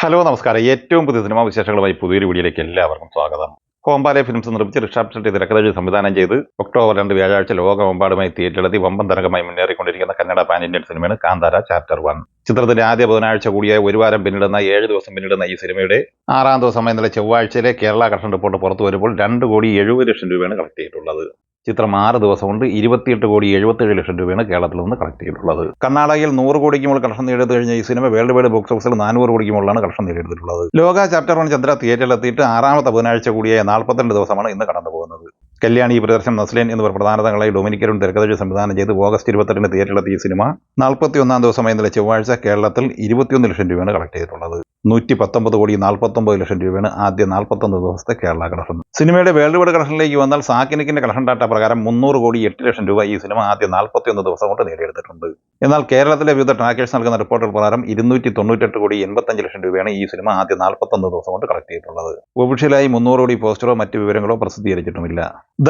Hello നമസ്കാരം. ഏറ്റവും പുതിയ സിനിമാ വിശേഷങ്ങളുമായി പുതിയൊരു വീഡിയോയിലേക്ക് എല്ലാവർക്കും സ്വാഗതം. കോമ്പാലെ ഫിലിംസ് നിർമ്മിച്ച് ഋഷഭ് ഷെട്ടി തിരക്കഥ സംവിധാനം ചെയ്ത് ഒക്ടോബർ 2 വ്യാഴാഴ്ച ലോകമെമ്പാടുമായി തിയേറ്ററിലെത്തി വമ്പൻ തരംഗമായി മുന്നേറിക്കൊണ്ടിരിക്കുന്ന കന്നഡ പാൻ ഇന്ത്യൻ സിനിമയാണ് കാന്താര ചാപ്റ്റർ 1. ചിത്രത്തിന്റെ ആദ്യ ബുധനാഴ്ച കൂടിയായ ഒരു വാരം പിന്നിടുന്ന 7 ദിവസം പിന്നിടുന്ന ഈ സിനിമയുടെ 6ാം ദിവസം ഇന്നലെ ചൊവ്വാഴ്ചയിലെ കേരള കളക്ഷൻ റിപ്പോർട്ട് പുറത്തു വരുമ്പോൾ 2,70,00,000 രൂപയാണ് കളക്ട് ചെയ്തിട്ടുള്ളത്. ചിത്രം 6 ദിവസം കൊണ്ട് 28,77,00,000 രൂപയാണ് കേരളത്തിൽ നിന്ന് കളക്ട് ചെയ്തിട്ടുള്ളത്. കർണാടകയിൽ 100 കോടിക്ക് മുകളിൽ കളക്ഷൻ നേടിയത് കഴിഞ്ഞ ഈ സിനിമ വേൾഡ് വൈഡ് ബോക്സ് ഓഫീസിൽ 400 കോടിക്ക് മുകളിലാണ് കളക്ഷൻ നേടിയെടുത്തിട്ടുള്ളത്. ലോക ചാപ്റ്റർ 1 ചന്ദ്ര തിയേറ്ററിലെത്തിയിട്ട് 6ാമത്തെ ബുധനാഴ്ച കൂടിയായ 42 ദിവസമാണ് ഇന്ന് കടന്നു പോകുന്നത്. കല്യാണി പ്രിയദർശൻ നസ്ലിൻ എന്നിവർ പ്രധാന താരങ്ങളായി ഡൊമിനിക്കരും തിരക്കഥ സംവിധാനം ചെയ്ത് ഓഗസ്റ്റ് 28 തിയേറ്ററിലെത്തിയ സിനിമ 41ാം ദിവസമായി ഇന്നലെ ചൊവ്വാഴ്ച കേരളത്തിൽ 21 ലക്ഷം രൂപയാണ് കളക്ട് ചെയ്തിട്ടുള്ളത്. 119,49,00,000 രൂപയാണ് ആദ്യ 41 ദിവസത്തെ കേരള കളക്ഷൻ. സിനിമയുടെ വേൾഡ് വൈഡ് കളക്ഷനിലേക്ക് വന്നാൽ സാക്കിനിക്കിന്റെ കളക്ഷൻ ഡാറ്റ പ്രകാരം 308,00,000 രൂപ ഈ സിനിമ ആദ്യ 41 ദിവസം കൊണ്ട് നേടിയെടുത്തിട്ടുണ്ട്. എന്നാൽ കേരളത്തിലെ വിവിധ ട്രാക്കേഴ്സ് നൽകുന്ന റിപ്പോർട്ടുകൾ പ്രകാരം 298,85,00,000 രൂപയാണ് ഈ സിനിമ ആദ്യ 41 ദിവസം കൊണ്ട് കളക്ട് ചെയ്തിട്ടുള്ളത്. ഒഫീഷ്യലായി 300 കോടി പോസ്റ്ററോ മറ്റ് വിവരങ്ങളോ പ്രസിദ്ധീകരിച്ചിട്ടുമില്ല.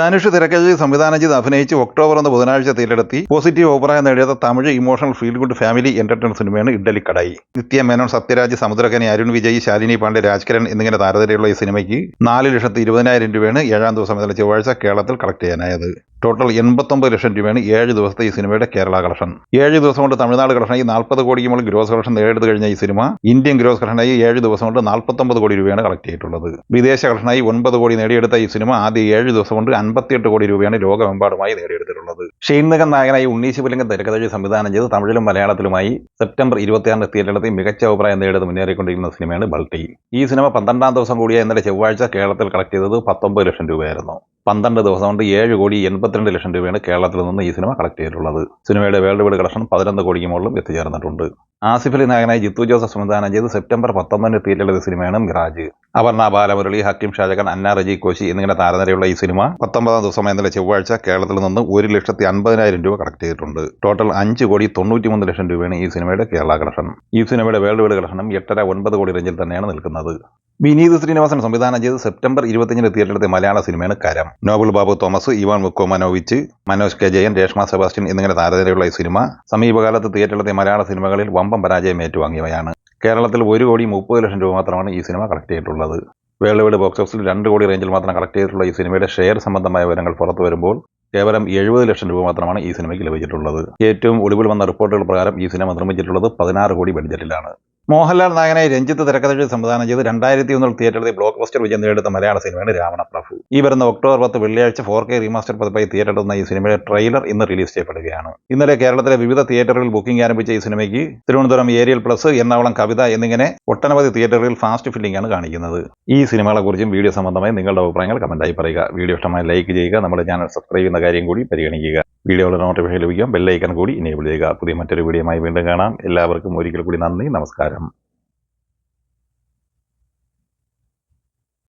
ധനുഷ് തിരക്കഥ സംവിധാനം ചെയ്ത് അഭിനയിച്ച് ഒക്ടോബർ 1 ബുധനാഴ്ച തിയേറ്ററിലെത്തി പോസിറ്റീവ് അഭിപ്രായം നേടിയത് Tamil emotional feel good family entertainment സിനിമയാണ് ഇഡ്ഡലിക്കടായി. നിത്യ മേനോൻ, സത്യരാജ്, സമുദ്രകനി, അരുൺ വിജയ്, ശാലിനി പാണ്ഡെ, രാജ്കിരൺ എന്നിങ്ങനെ താരനിരയുള്ള ഈ സിനിമയ്ക്ക് 4,20,20,000 രൂപയാണ് 7ാം ദിവസം ഇന്നലെ ചൊവ്വാഴ്ച കേരളത്തിൽ കളക്ട് ചെയ്യാനായത്. ടോട്ടൽ 89 ലക്ഷം രൂപയാണ് 7 ദിവസത്തെ ഈ സിനിമയുടെ കേരള കളക്ഷൻ. 7 ദിവസം കൊണ്ട് തമിഴ്നാട് കളക്ഷനായി 40 കോടിക്ക് മുകളിൽ ഗ്രോസ് കളക്ഷൻ നേടിയെടുത്ത് കഴിഞ്ഞ ഈ സിനിമ ഇന്ത്യൻ ഗ്രോസ് കളക്ഷനായി 7 ദിവസം കൊണ്ട് 49 കോടി രൂപയാണ് കളക്ട് ചെയ്തിട്ടുള്ളത്. വിദേശ കളക്ഷനായി 9 കോടി നേടിയെടുത്ത ഈ സിനിമ ആദ്യ 7 ദിവസം കൊണ്ട് 58 കോടി രൂപയാണ് ലോകമെമ്പാടുമായി നേടിയെടുത്തിട്ടുള്ളത്. ഷെയ്ൻ നിഗം നായകനായി ഉണ്ണീശ് പുലിംഗൻ തിരക്കഥ സംവിധാനം ചെയ്ത് തമിഴിലും മലയാളത്തിലുമായി സെപ്റ്റംബർ 26 തിയേറ്ററിലെത്തി മികച്ച അഭിപ്രായം നേടിയത് മുന്നേറിക്കൊണ്ടിരിക്കുന്ന സിനിമയാണ് ബൾട്ടി. ഈ സിനിമ 12ാം ദിവസം കൂടിയ ഇന്നലെ ചൊവ്വാഴ്ച കേരളത്തിൽ കളക്ട് ചെയ്തത് 19 ലക്ഷം രൂപയായിരുന്നു. 12 ദിവസം കൊണ്ട് 7,82,00,000 രൂപയാണ് കേരളത്തിൽ നിന്ന് ഈ സിനിമ കളക്ട് ചെയ്തിട്ടുള്ളത്. സിനിമയുടെ വേൾഡ് വൈഡ് കളക്ഷൻ 11 കോടിക്ക് മുകളിലും എത്തിച്ചേർന്നിട്ടുണ്ട്. ആസിഫ് അലി നായകനായി ജിത്തു ജോസഫ് സംവിധാനം ചെയ്ത് സെപ്റ്റംബർ 19 തിയേറ്ററിലെത്തിയ സിനിമയാണ് മിറാജ്. അപർണ ബാലമുരളി, ഹക്കീം ഷാജഹാൻ, അന്ന റജി കോശി എന്നിങ്ങനെ താരനിരയുള്ള ഈ സിനിമ 19ാം ദിവസം ഇന്നലെ ചൊവ്വാഴ്ച കേരളത്തിൽ നിന്ന് 1,50,000 രൂപ കളക്ട് ചെയ്തിട്ടുണ്ട്. ടോട്ടൽ 5,93,00,000 രൂപയാണ് ഈ സിനിമയുടെ കേരള കളക്ഷൻ. ഈ സിനിമയുടെ വേൾഡ് വൈഡ് കളക്ഷനും 8.5-9 കോടി റേഞ്ചിൽ തന്നെയാണ് നിൽക്കുന്നത്. വിനീത് ശ്രീനിവാസൻ സംവിധാനം ചെയ്ത് സെപ്റ്റംബർ 25 തിയേറ്ററിലെത്തിയ മലയാള സിനിമയാണ് കരം. നോബൽ ബാബു തോമസ്, ഇവാൻ മുക്കോമനോവിച്ച്, മനോജ് കെ ജയൻ, രേഷ്മ സെബാസ്റ്റ്യൻ എന്നിങ്ങനെ താരനിരയുള്ള ഈ സിനിമ സമീപകാലത്ത് തിയേറ്ററിലെത്തിയ മലയാള സിനിമകളിൽ വമ്പം പരാജയം ഏറ്റുവാങ്ങിയവയാണ്. കേരളത്തിൽ 1,30,00,000 രൂപ മാത്രമാണ് ഈ സിനിമ കളക്ട് ചെയ്തിട്ടുള്ളത്. വേൾഡ് വൈഡ് ബോക്സ് ഓഫീസിൽ 2 കോടി റേഞ്ചിൽ മാത്രം കളക്ട് ചെയ്തിട്ടുള്ള ഈ സിനിമയുടെ ഷെയർ സംബന്ധമായ വിവരങ്ങൾ പുറത്തു വരുമ്പോൾ കേവലം 70 ലക്ഷം രൂപ മാത്രമാണ് ഈ സിനിമയ്ക്ക് ലഭിച്ചിട്ടുള്ളത്. ഏറ്റവും ഒടുവിൽ വന്ന റിപ്പോർട്ടുകൾ പ്രകാരം ഈ സിനിമ നിർമ്മിച്ചിട്ടുള്ളത് 16 കോടി ബഡ്ജറ്റിലാണ്. മോഹൻലാൽ നായകനായി രഞ്ജിത്ത് തിരക്കഥ സംവിധാനം ചെയ്ത് 2001 തിയേറ്ററിൽ ബ്ലോക്ക് ബസ്റ്റർ വിജയം നേടിയെടുത്ത മലയാള സിനിമയാണ് രാവണ പ്രഭു. ഈ വരുന്ന ഒക്ടോബർ 10 വെള്ളിയാഴ്ച 4K റീമാസ്റ്റർ പതിപ്പായി തിയേറ്ററിലെത്തുന്ന ഈ സിനിമയുടെ ട്രെയിലർ ഇന്ന് റിലീസ് ചെയ്യപ്പെടുകയാണ്. ഇന്നലെ കേരളത്തിലെ വിവിധ തിയേറ്ററുകളിൽ ബുക്കിംഗ് ആരംഭിച്ച ഈ സിനിമയ്ക്ക് തിരുവനന്തപുരം ഏരിയൽ പ്ലസ്, എറണാകുളം കവിത എന്നിങ്ങനെ ഒട്ടനവധി തിയേറ്ററുകളിൽ ഫാസ്റ്റ് ഫില്ലിംഗ് ആണ് കാണിക്കുന്നത്. ഈ സിനിമകളെക്കുറിച്ചും വീഡിയോ സംബന്ധമായി നിങ്ങളുടെ അഭിപ്രായങ്ങൾ കമന്റായി പറയുക. വീഡിയോ ഇഷ്ടമായി ലൈക്ക് ചെയ്യുക. നമ്മുടെ ചാനൽ സബ്സ്ക്രൈബ് ചെയ്യുന്ന കാര്യം കൂടി പരിഗണിക്കുക. വീഡിയോയുടെ നോട്ടിഫിക്കേഷൻ ലഭിക്കാൻ ബെല്ലൈക്കൺ കൂടി എനേബിൾ ചെയ്യുക. പുതിയ മറ്റൊരു വീഡിയോയുമായി വീണ്ടും കാണാം. എല്ലാവർക്കും ഒരിക്കൽ കൂടി നന്ദി, നമസ്കാരം.